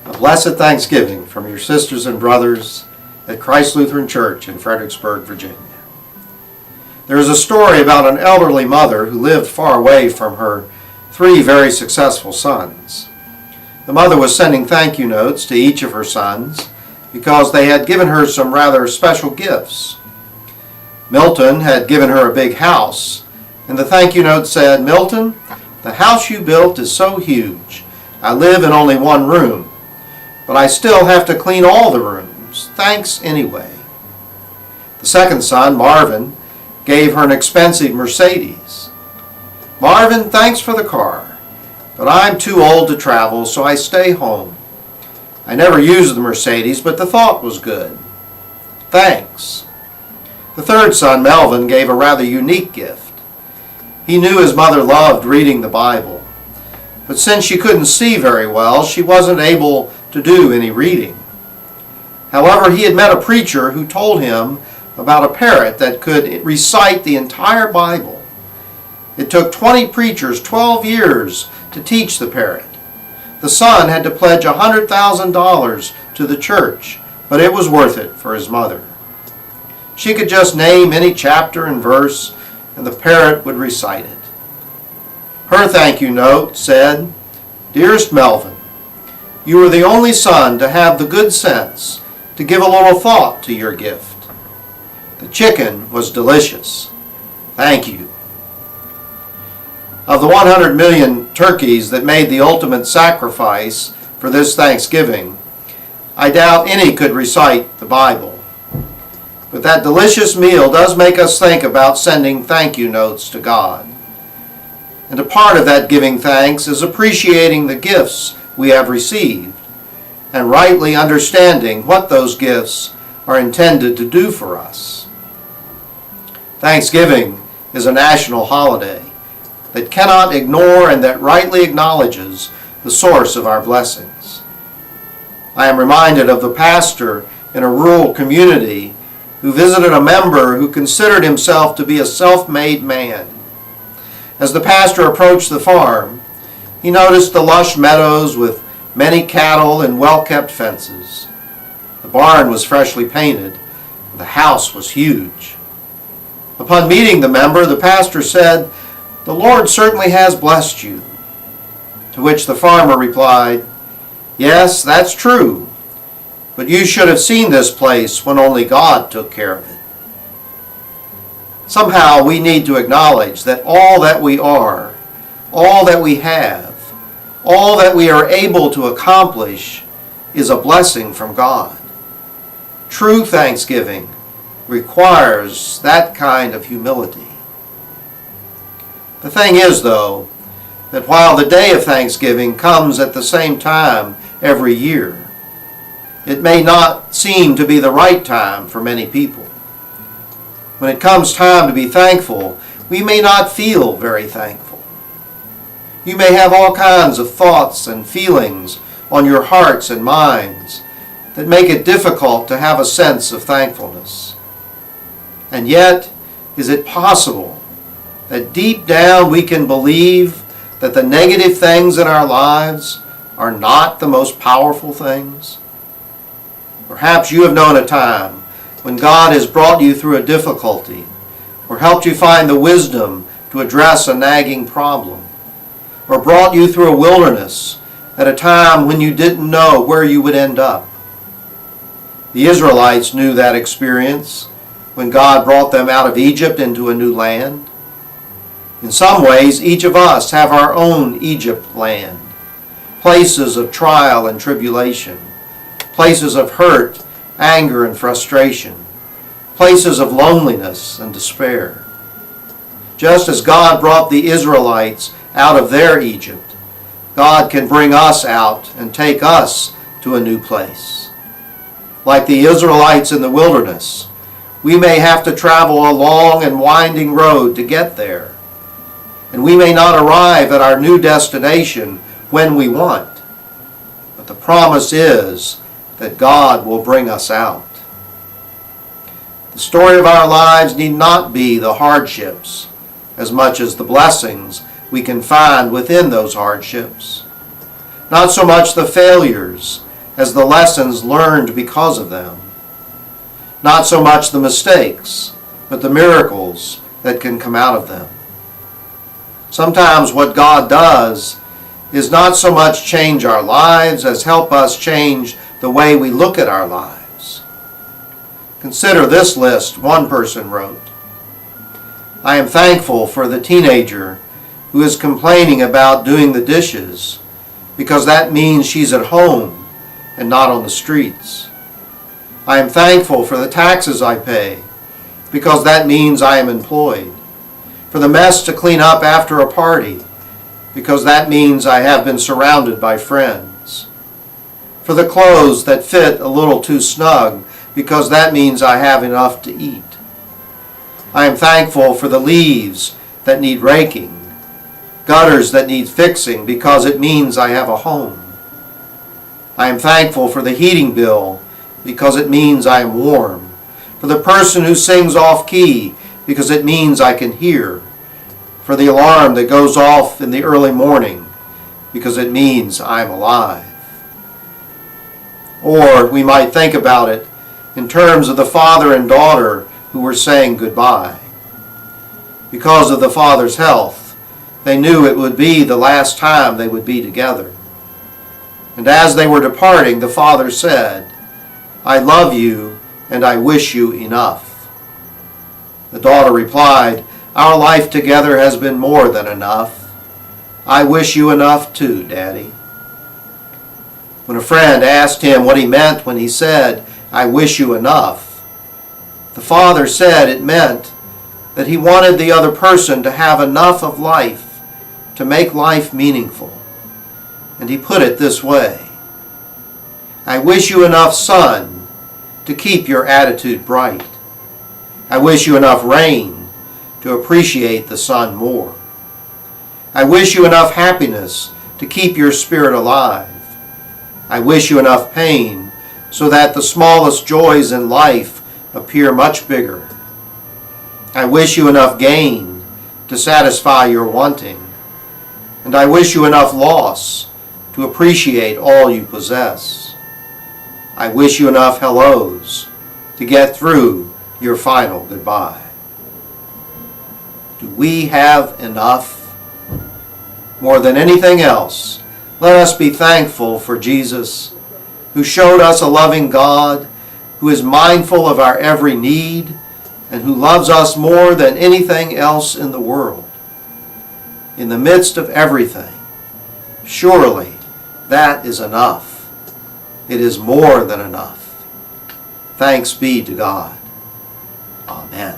A blessed Thanksgiving from your sisters and brothers at Christ Lutheran Church in Fredericksburg, Virginia. There is a story about an elderly mother who lived far away from her three very successful sons. The mother was sending thank you notes to each of her sons because they had given her some rather special gifts. Milton had given her a big house, and the thank you note said, "Milton, the house you built is so huge. I live in only one room, but I still have to clean all the rooms. Thanks anyway." The second son, Marvin, gave her an expensive Mercedes. "Marvin, thanks for the car, but I'm too old to travel, so I stay home. I never used the Mercedes, but the thought was good. Thanks." The third son, Melvin, gave a rather unique gift. He knew his mother loved reading the Bible, but since she couldn't see very well, she wasn't able to do any reading. However, he had met a preacher who told him about a parrot that could recite the entire Bible. It took 20 preachers 12 years to teach the parrot. The son had to pledge $100,000 to the church, but it was worth it for his mother. She could just name any chapter and verse, and the parrot would recite it. Her thank you note said, "Dearest Melvin, you were the only son to have the good sense to give a little thought to your gift. The chicken was delicious. Thank you." Of the 100 million turkeys that made the ultimate sacrifice for this Thanksgiving, I doubt any could recite the Bible. But that delicious meal does make us think about sending thank you notes to God. And a part of that giving thanks is appreciating the gifts we have received and rightly understanding what those gifts are intended to do for us. Thanksgiving is a national holiday that cannot ignore and that rightly acknowledges the source of our blessings. I am reminded of the pastor in a rural community who visited a member who considered himself to be a self-made man. As the pastor approached the farm, he noticed the lush meadows with many cattle and well-kept fences. The barn was freshly painted. The house was huge. Upon meeting the member, the pastor said, "The Lord certainly has blessed you." To which the farmer replied, "Yes, that's true, but you should have seen this place when only God took care of it." Somehow we need to acknowledge that all that we are, all that we have, all that we are able to accomplish is a blessing from God. True thanksgiving requires that kind of humility. The thing is, though, that while the day of Thanksgiving comes at the same time every year, it may not seem to be the right time for many people. When it comes time to be thankful, we may not feel very thankful. You may have all kinds of thoughts and feelings on your hearts and minds that make it difficult to have a sense of thankfulness. And yet, is it possible that deep down we can believe that the negative things in our lives are not the most powerful things? Perhaps you have known a time when God has brought you through a difficulty or helped you find the wisdom to address a nagging problem, or brought you through a wilderness at a time when you didn't know where you would end up. The Israelites knew that experience when God brought them out of Egypt into a new land. In some ways, each of us have our own Egypt land, places of trial and tribulation, places of hurt, anger, and frustration, places of loneliness and despair. Just as God brought the Israelites out of their Egypt, God can bring us out and take us to a new place. Like the Israelites in the wilderness, we may have to travel a long and winding road to get there, and we may not arrive at our new destination when we want. But the promise is that God will bring us out. The story of our lives need not be the hardships as much as the blessings we can find within those hardships. Not so much the failures as the lessons learned because of them. Not so much the mistakes, but the miracles that can come out of them. Sometimes what God does is not so much change our lives as help us change the way we look at our lives. Consider this list one person wrote. I am thankful for the teenager who is complaining about doing the dishes because that means she's at home and not on the streets. I am thankful for the taxes I pay because that means I am employed. For the mess to clean up after a party because that means I have been surrounded by friends. For the clothes that fit a little too snug because that means I have enough to eat. I am thankful for the leaves that need raking, gutters that need fixing because it means I have a home. I am thankful for the heating bill because it means I am warm. For the person who sings off key because it means I can hear. For the alarm that goes off in the early morning because it means I am alive. Or we might think about it in terms of the father and daughter who were saying goodbye. Because of the father's health, they knew it would be the last time they would be together. And as they were departing, the father said, I love you and I wish you enough. The daughter replied, our life together has been more than enough. I wish you enough too, Daddy. When a friend asked him what he meant when he said, I wish you enough, the father said it meant that he wanted the other person to have enough of life to make life meaningful. And he put it this way, I wish you enough sun to keep your attitude bright. I wish you enough rain to appreciate the sun more. I wish you enough happiness to keep your spirit alive. I wish you enough pain so that the smallest joys in life appear much bigger. I wish you enough gain to satisfy your wanting. And I wish you enough loss to appreciate all you possess. I wish you enough hellos to get through your final goodbye. Do we have enough? More than anything else, let us be thankful for Jesus, who showed us a loving God, who is mindful of our every need, and who loves us more than anything else in the world. In the midst of everything, surely that is enough. It is more than enough. Thanks be to God. Amen.